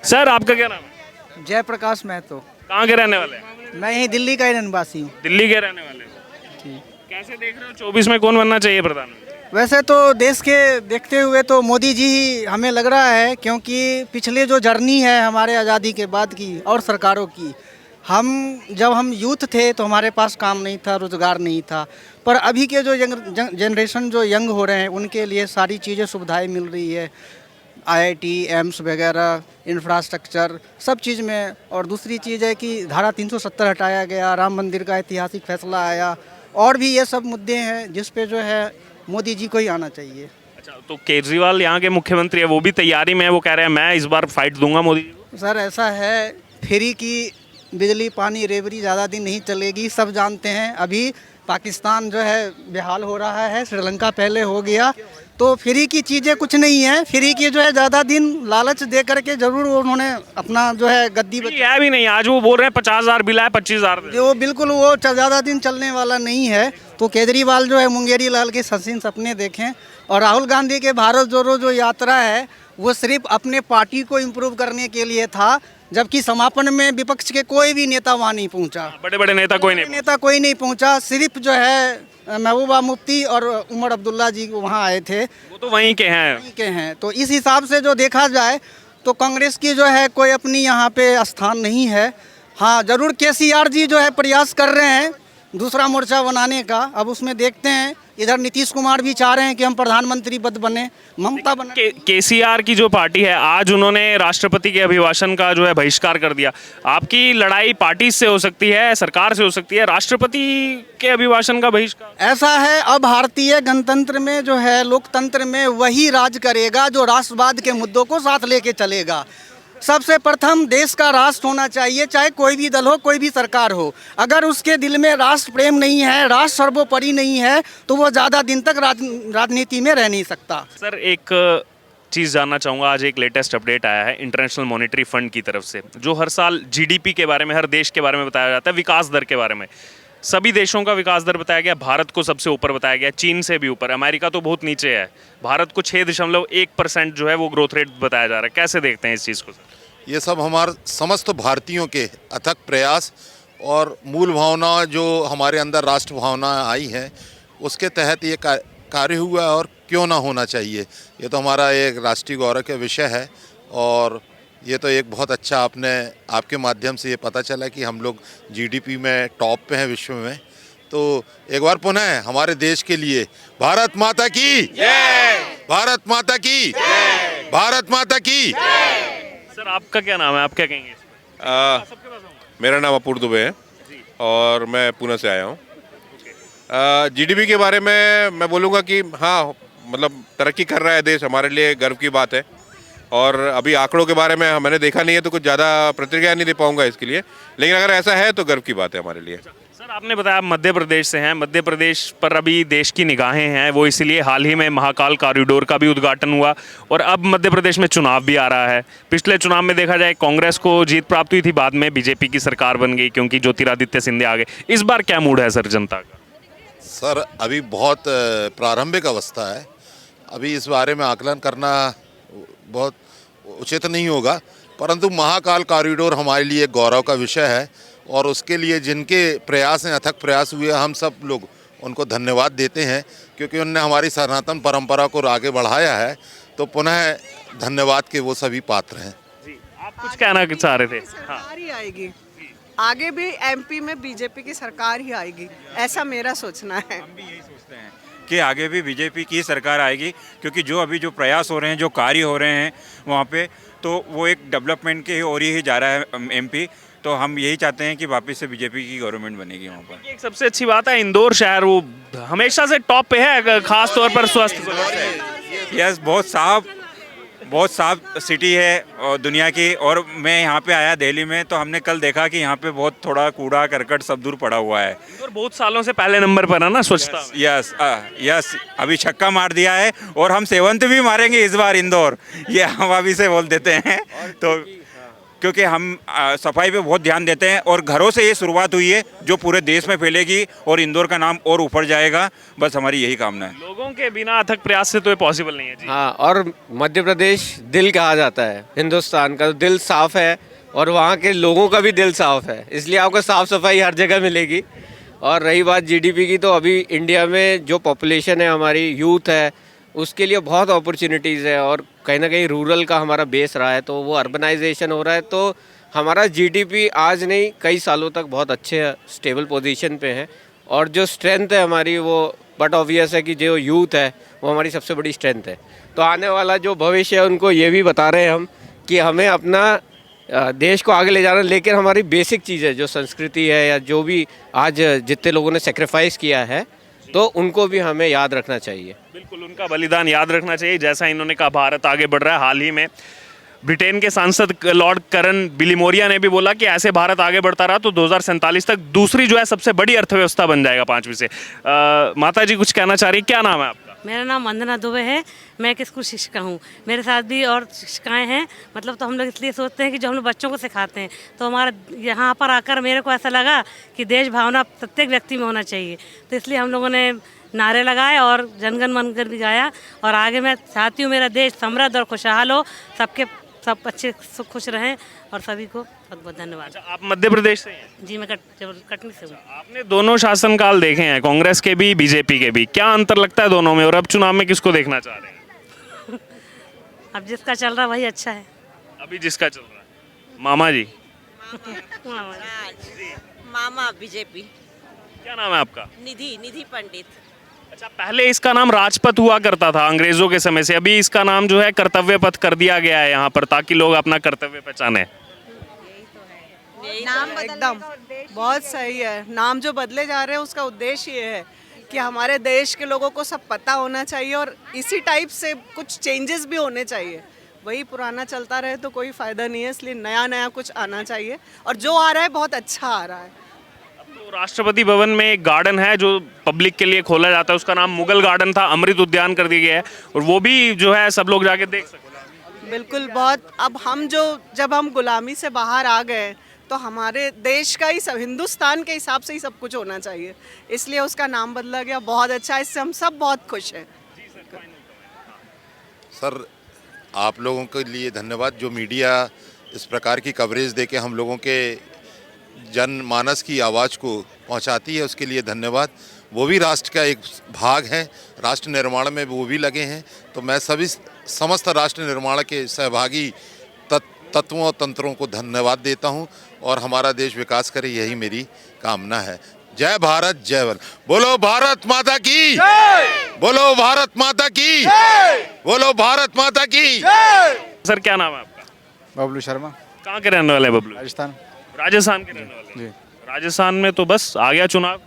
Sir आपका क्या नाम है? जयप्रकाश महतो। कहाँ के रहने वाले हैं? मैं यही दिल्ली का ही निवासी हूँ। दिल्ली के रहने वाले हैं। कैसे देख रहे हो 24 में कौन बनना चाहिए प्रधानमंत्री? वैसे तो देश के देखते हुए तो मोदी जी ही हमें लग रहा है, क्योंकि पिछले जो जर्नी है हमारे आज़ादी के बाद की और सरकारों की, जब हम यूथ थे तो हमारे पास काम नहीं था, रोज़गार नहीं था। पर अभी के जो जनरेशन जो यंग हो रहे हैं उनके लिए सारी चीज़ें सुविधाएं मिल रही है, आईआईटी, एम्स वगैरह, इंफ्रास्ट्रक्चर सब चीज़ में। और दूसरी चीज़ है कि धारा 370 हटाया गया, राम मंदिर का ऐतिहासिक फैसला आया, और भी ये सब मुद्दे हैं जिस पे जो है मोदी जी को ही आना चाहिए। अच्छा, तो केजरीवाल यहाँ के मुख्यमंत्री है, वो भी तैयारी में है, वो कह रहे हैं मैं इस बार फाइट दूंगा मोदी जी को। सर ऐसा है, फ्री की बिजली पानी रेवड़ी ज़्यादा दिन नहीं चलेगी, सब जानते हैं। अभी पाकिस्तान जो है बेहाल हो रहा है, श्रीलंका पहले हो गया, तो फ्री की चीज़ें कुछ नहीं है। फ्री की जो है ज़्यादा दिन लालच दे करके ज़रूर उन्होंने अपना जो है गद्दी है भी नहीं, आज वो बोल रहे हैं 50,000 बिल है, 25,000 जो बिल्कुल वो ज़्यादा दिन चलने वाला नहीं है। तो केजरीवाल जो है मुंगेरी लाल के हसीन सपने देखें। और राहुल गांधी के भारत जोड़ो जो यात्रा है वो सिर्फ अपने पार्टी को इम्प्रूव करने के लिए था, जबकि समापन में विपक्ष के कोई भी नेता वहाँ नहीं पहुँचा। बड़े बड़े नेता कोई नहीं पहुँचा। सिर्फ जो है महबूबा मुफ्ती और उमर अब्दुल्ला जी वहाँ आए थे, वो तो वहीं के हैं। तो इस हिसाब से जो देखा जाए तो कांग्रेस की जो है कोई अपनी यहाँ पे स्थान नहीं है। हाँ, ज़रूर केसीआर जी जो है प्रयास कर रहे हैं दूसरा मोर्चा बनाने का। अब उसमें देखते हैं, इधर नीतीश कुमार भी चाह रहे हैं कि हम प्रधानमंत्री पद बने, ममता बने। केसीआर की जो पार्टी है, आज उन्होंने राष्ट्रपति के अभिभाषण का जो है बहिष्कार कर दिया। आपकी लड़ाई पार्टी से हो सकती है, सरकार से हो सकती है, राष्ट्रपति के अभिभाषण का बहिष्कार? ऐसा है, अब भारतीय गणतंत्र में जो है, लोकतंत्र में वही राज करेगा जो राष्ट्रवाद के मुद्दों को साथ लेके चलेगा। सबसे प्रथम देश का राष्ट्र होना चाहिए, चाहे कोई भी दल हो, कोई भी सरकार हो। अगर उसके दिल में राष्ट्र प्रेम नहीं है, राष्ट्र सर्वोपरि नहीं है, तो वो ज़्यादा दिन तक राजनीति में रह नहीं सकता। सर एक चीज़ जानना चाहूँगा, आज एक लेटेस्ट अपडेट आया है इंटरनेशनल मॉनेटरी फंड की तरफ से, जो हर साल जीडीपी के बारे में, हर देश के बारे में बताया जाता है, विकास दर के बारे में। सभी देशों का विकास दर बताया गया, भारत को सबसे ऊपर बताया गया, चीन से भी ऊपर, अमेरिका तो बहुत नीचे है, भारत को 6.1% जो है वो ग्रोथ रेट बताया जा रहा है। कैसे देखते हैं इस चीज़ को? ये सब हमारे समस्त भारतीयों के अथक प्रयास और मूल भावना जो हमारे अंदर राष्ट्र भावना आई है उसके तहत ये कार्य हुआ है, और क्यों ना होना चाहिए। ये तो हमारा एक राष्ट्रीय गौरव का विषय है, और ये तो एक बहुत अच्छा आपके माध्यम से ये पता चला कि हम लोग जीडीपी में टॉप पे हैं विश्व में। तो एक बार पुनः हमारे देश के लिए भारत माता की जय, भारत माता की जय, भारत माता की। सर आपका क्या नाम है, आप क्या कहेंगे? मेरा नाम अपूर्व दुबे है और मैं पुणे से आया हूँ। जीडीपी के बारे में मैं बोलूँगा कि हाँ, मतलब तरक्की कर रहा है देश, हमारे लिए गर्व की बात है। और अभी आंकड़ों के बारे में मैंने देखा नहीं है तो कुछ ज़्यादा प्रतिक्रिया नहीं दे पाऊँगा इसके लिए, लेकिन अगर ऐसा है तो गर्व की बात है हमारे लिए। सर आपने बताया आप मध्य प्रदेश से हैं, मध्य प्रदेश पर अभी देश की निगाहें हैं, वो इसीलिए हाल ही में महाकाल कॉरिडोर का भी उद्घाटन हुआ, और अब मध्य प्रदेश में चुनाव भी आ रहा है। पिछले चुनाव में देखा जाए कांग्रेस को जीत प्राप्त हुई थी, बाद में बीजेपी की सरकार बन गई क्योंकि ज्योतिरादित्य सिंधिया आ गए। इस बार क्या मूड है सर जनता का? सर अभी बहुत प्रारंभिक अवस्था है, अभी इस बारे में आकलन करना बहुत उचित नहीं होगा, परंतु महाकाल कॉरिडोर हमारे लिए गौरव का विषय है, और उसके लिए जिनके प्रयास हैं, अथक प्रयास हुए, हम सब लोग उनको धन्यवाद देते हैं, क्योंकि उनने हमारी सनातन परंपरा को आगे बढ़ाया है। तो पुनः धन्यवाद के वो सभी पात्र हैं। जी, आप कुछ कहना चाह रहे थे? सरकार ही आएगी, आगे भी एमपी में बीजेपी की सरकार ही आएगी, ऐसा मेरा सोचना है। हम भी यही सोचते हैं कि आगे भी बीजेपी की सरकार आएगी, क्योंकि जो प्रयास हो रहे हैं, जो कार्य हो रहे हैं वहाँ पे, तो वो एक डेवलपमेंट के ओर ही जा रहा है एमपी। तो हम यही चाहते हैं कि वापस से बीजेपी की गवर्नमेंट बनेगी वहाँ पर। एक सबसे अच्छी बात है, इंदौर शहर वो हमेशा से टॉप पे है, खास तौर पर स्वास्थ्य। यस, बहुत साफ सिटी है और दुनिया की। और मैं यहाँ पे आया दिल्ली में, तो हमने कल देखा कि यहाँ पे बहुत थोड़ा कूड़ा करकट सब दूर पड़ा हुआ है। इंदौर बहुत सालों से पहले नंबर पर है ना स्वच्छता। यस, अभी छक्का मार दिया है, और हम 7th भी मारेंगे इस बार इंदौर, ये हम अभी से बोल देते हैं। तो क्योंकि हम सफाई पे बहुत ध्यान देते हैं और घरों से ये शुरुआत हुई है जो पूरे देश में फैलेगी और इंदौर का नाम और ऊपर जाएगा। बस हमारी यही कामना है। लोगों के बिना अथक प्रयास से तो ये पॉसिबल नहीं है जी। हाँ, और मध्य प्रदेश दिल कहा जाता है, हिंदुस्तान का दिल साफ है और वहाँ के लोगों का भी दिल साफ है, इसलिए आपको साफ सफाई हर जगह मिलेगी। और रही बात जीडीपी की, तो अभी इंडिया में जो पॉपुलेशन है, हमारी यूथ है, उसके लिए बहुत अपॉर्चुनिटीज़ है और कहीं ना कहीं रूरल का हमारा बेस रहा है, तो वो अर्बनाइजेशन हो रहा है, तो हमारा जीडीपी आज नहीं कई सालों तक बहुत अच्छे स्टेबल पोजीशन पे है। और जो स्ट्रेंथ है हमारी, वो बट ऑब्वियस है कि जो यूथ है वो हमारी सबसे बड़ी स्ट्रेंथ है। तो आने वाला जो भविष्य है उनको ये भी बता रहे हैं हम कि हमें अपना देश को आगे ले जाना, लेकिन हमारी बेसिक चीज़ है जो संस्कृति है या जो भी आज जितने लोगों ने सेक्रीफाइस किया है, तो उनको भी हमें याद रखना चाहिए। बिल्कुल, उनका बलिदान याद रखना चाहिए। जैसा इन्होंने कहा, भारत आगे बढ़ रहा है। हाल ही में ब्रिटेन के सांसद लॉर्ड करन बिलीमोरिया ने भी बोला कि ऐसे भारत आगे बढ़ता रहा तो 2047 तक दूसरी जो है सबसे बड़ी अर्थव्यवस्था बन जाएगा 5वीं से। माता जी कुछ कहना चाह रही है, क्या नाम है आपका? मेरा नाम वंदना दुबे है, मैं एक स्कूल शिक्षिका हूँ। मेरे साथ भी और शिक्षिकाएं हैं, मतलब तो हम लोग इसलिए सोचते हैं कि जो हम लोग बच्चों को सिखाते हैं, तो हमारा यहाँ पर आकर मेरे को ऐसा लगा कि देश भावना प्रत्येक व्यक्ति में होना चाहिए, तो इसलिए हम लोगों ने नारे लगाए और जनगण मनगण भी गाया। और आगे मैं चाहती हूँ मेरा देश समृद्ध और खुशहाल हो, सब अच्छे खुश रहें, और सभी को बहुत बहुत धन्यवाद। अच्छा, आप मध्य प्रदेश से हैं? जी, मैं कटनी से हूँ। आपने दोनों शासनकाल देखे हैं, कांग्रेस के भी बीजेपी के भी, क्या अंतर लगता है दोनों में? और अब चुनाव में किसको देखना चाह रहे हैं? अब जिसका चल रहा वही अच्छा है। अभी जिसका चल रहा है मामा जी। मामा बीजेपी। क्या नाम है आपका? निधि पंडित। अच्छा, पहले इसका नाम राजपथ हुआ करता था अंग्रेजों के समय से, अभी इसका नाम जो है कर्तव्य पथ कर दिया गया है यहाँ पर, ताकि लोग अपना कर्तव्य पहचाने। नाम एकदम बहुत सही है। नाम जो बदले जा रहे हैं उसका उद्देश्य ये है कि हमारे देश के लोगों को सब पता होना चाहिए और इसी टाइप से कुछ चेंजेस भी होने चाहिए। वही पुराना चलता रहे तो कोई फ़ायदा नहीं है, इसलिए नया नया कुछ आना चाहिए, और जो आ रहा है बहुत अच्छा आ रहा है। तो राष्ट्रपति भवन में एक गार्डन है जो पब्लिक के लिए खोला जाता है, उसका नाम मुगल गार्डन था, अमृत उद्यान कर दिया गया है, और वो भी जो है सब लोग जाके देख सकते हैं। बिल्कुल, बहुत। अब हम जब हम गुलामी से बाहर आ गए तो हमारे देश का ही सब, हिंदुस्तान के हिसाब से ही सब कुछ होना चाहिए, इसलिए उसका नाम बदला गया। बहुत अच्छा, इससे हम सब बहुत खुश हैं। सर, आप लोगों के लिए धन्यवाद, जो मीडिया इस प्रकार की कवरेज देके हम लोगों के जनमानस की आवाज़ को पहुंचाती है, उसके लिए धन्यवाद। वो भी राष्ट्र का एक भाग है, राष्ट्र निर्माण में वो भी लगे हैं। तो मैं सभी समस्त राष्ट्र निर्माण के सहभागी तत्वों और तंत्रों को धन्यवाद देता हूं, और हमारा देश विकास करे, यही मेरी कामना है। जय भारत, जय भारत। बोलो भारत माता की, बोलो भारत माता की, बोलो भारत माता की। सर, क्या नाम है आपका? बबलू शर्मा। कहाँ के रहने वाले हैं बबलू? राजस्थान। राजस्थान के रहने वाले जी। हैं। राजस्थान में तो बस आ गया चुनाव,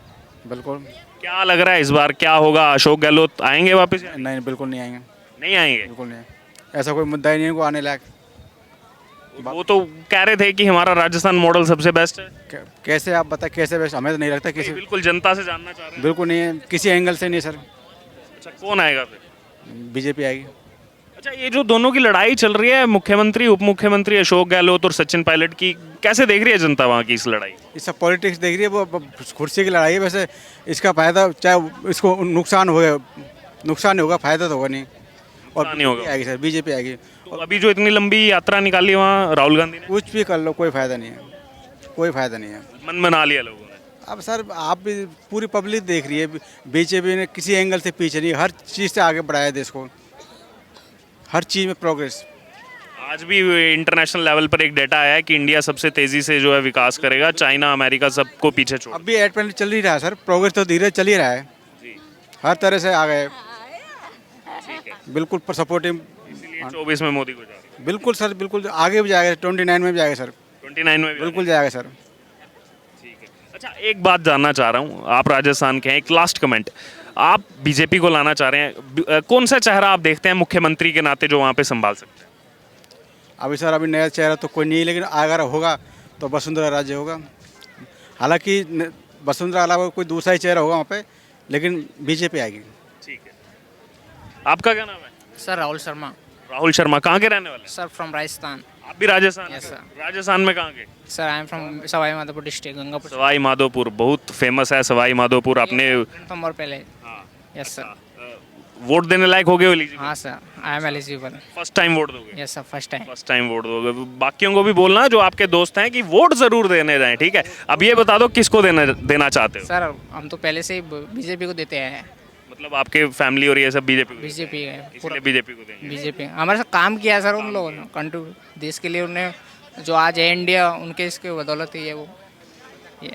बिल्कुल। क्या लग रहा है इस बार क्या होगा? अशोक गहलोत आएंगे वापस? नहीं, बिल्कुल नहीं आएंगे। नहीं आएंगे? बिल्कुल नहीं, ऐसा कोई मुद्दा ही नहीं है को आने लायक। वो तो कह रहे थे कि हमारा राजस्थान मॉडल सबसे बेस्ट है। कैसे आप बताएं, कैसे बेस्ट? हमें तो नहीं लगता किसी, बिल्कुल जनता से जानना चाह रहे हैं। बिल्कुल नहीं है, किसी एंगल से नहीं सर। अच्छा, कौन आएगा फिर? बीजेपी आएगी। अच्छा, ये जो दोनों की लड़ाई चल रही है, मुख्यमंत्री उप मुख्यमंत्री अशोक गहलोत और सचिन पायलट की, कैसे देख रही है जनता वहाँ की इस लड़ाई? ये सब पॉलिटिक्स देख रही है, वो कुर्सी की लड़ाई है। वैसे इसका फायदा, चाहे इसको नुकसान नहीं होगा, फायदा तो होगा नहीं। और नहीं होगा। आएगी सर, बीजेपी आएगी। तो अभी जो इतनी लंबी यात्रा निकाली वहाँ राहुल गांधी ने, कुछ भी कर लो, कोई फायदा नहीं है, कोई फायदा नहीं है। मन बना लिया लोगों ने। अब सर, आप भी पूरी पब्लिक देख रही है, बीजेपी ने किसी एंगल से पीछे नहीं, हर चीज़ से आगे बढ़ाया देश को, हर चीज़ में प्रोग्रेस। आज भी इंटरनेशनल लेवल पर एक डेटा आया है कि इंडिया सबसे तेजी से जो है विकास करेगा, चाइना अमेरिका सबको पीछे छोड़। अब भी एडवांस चल ही रहा है सर, प्रोग्रेस तो धीरे चल ही रहा है, हर तरह से आ गए, बिल्कुल सपोर्टिव। 24 में मोदी को जा रही है। बिल्कुल सर, बिल्कुल आगे भी जाएगा, 29 में भी जाएगा सर, 29 में भी बिल्कुल जाएगा सर। ठीक है। अच्छा, एक बात जानना चाह रहा हूँ, आप राजस्थान के हैं, एक लास्ट कमेंट, आप बीजेपी को लाना चाह रहे हैं, कौन सा चेहरा आप देखते हैं मुख्यमंत्री के नाते जो वहाँ पे संभाल सकते हैं? अभी सर, अभी नया चेहरा तो कोई नहीं है, लेकिन अगर होगा तो वसुंधरा राजे होगा। हालांकि वसुंधरा अलावा कोई दूसरा ही चेहरा होगा वहाँ पे, लेकिन बीजेपी आएगी। ठीक है। आपका क्या नाम है? सर राहुल शर्मा। राहुल शर्मा, कहाँ के रहने वाले हैं? Sir from Rajasthan. आप भी राजस्थान Yes, से हो? sir. राजस्थान में कहाँ के? Sir I am from Sawai Madhopur district Gangapur Sawai Madhopur बहुत फेमस है सवाई माधोपुर। आपने फ्रॉम और पहले यस सर वोट देने लायक हो गए हो एलिजिबल? हाँ sir I am eligible first time vote दोगे? Yes sir first time first time vote दोगे। बाकियों को भी बोलना जो आपके दोस्त हैं कि वोट जरूर देने जाएं, ठीक है? अब ये बता दो किसको देना चाहते हो? सर हम तो पहले से ही बीजेपी को देते हैं मतलब आपके फैमिली और ये सब बीजेपी को, बीजेपी है इसलिए बीजेपी को देंगे। बीजेपी हमारे साथ काम किया है सर उन लोगों ने कंट्री देश के लिए उन्हें जो आज है इंडिया उनके इसके बदौलत ही है वो ये